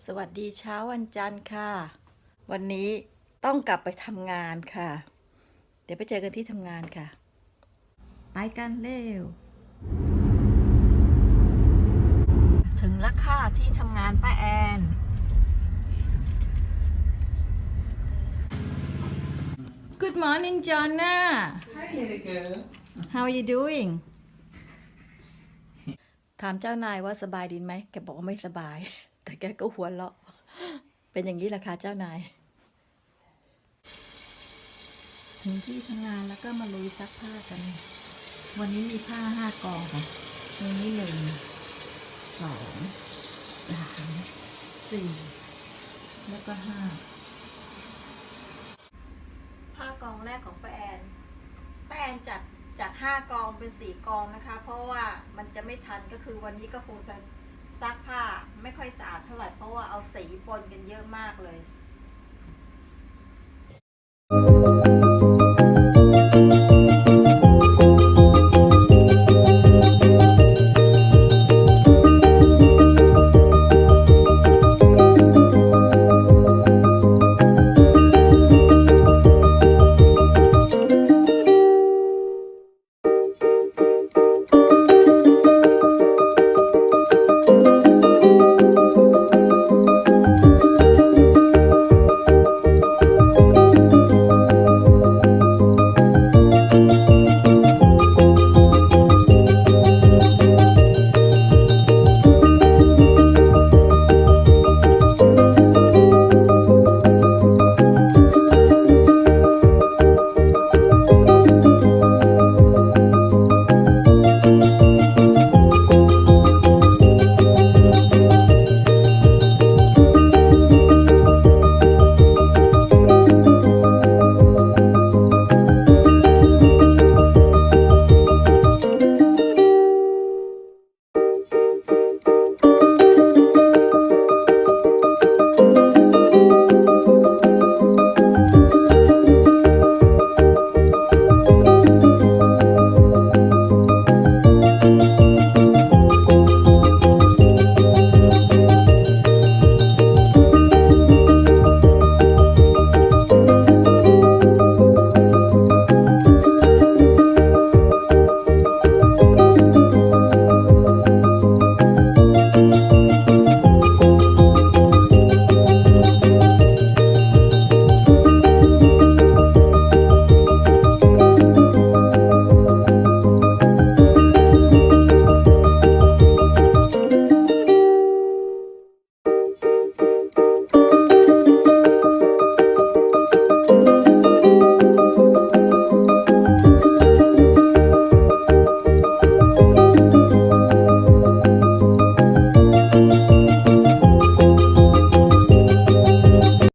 สวัสดีเช้าวันจันทร์ค่ะวันนี้ต้องกลับไปทำงานค่ะเดี๋ยวไปเจอกันที่ทำงานค่ะไปกันเร็วถึงแล้วค่ะที่ทำงานป้าแอน Good morning Jonna Hi little girl. How are you doing ถามเจ้านายว่าสบายดีไหมแกบอกว่าไม่สบายแต่แกก็หัวเราะเป็นอย่างนี้แหละค่ะเจ้านายถึงที่ทำงานแล้วก็มาลุยซักผ้ากันวันนี้มีผ้า5 กองค่ะตรงนี้1 2 3 4แล้วก็5ผ้ากองแรกของป้าแอนจาก5 กองเป็น4 กองนะคะเพราะว่ามันจะไม่ทันก็คือวันนี้ก็คงซักผ้าไม่ค่อยสะอาดเท่าไหร่เพราะว่าเอาสีปนกันเยอะมากเลย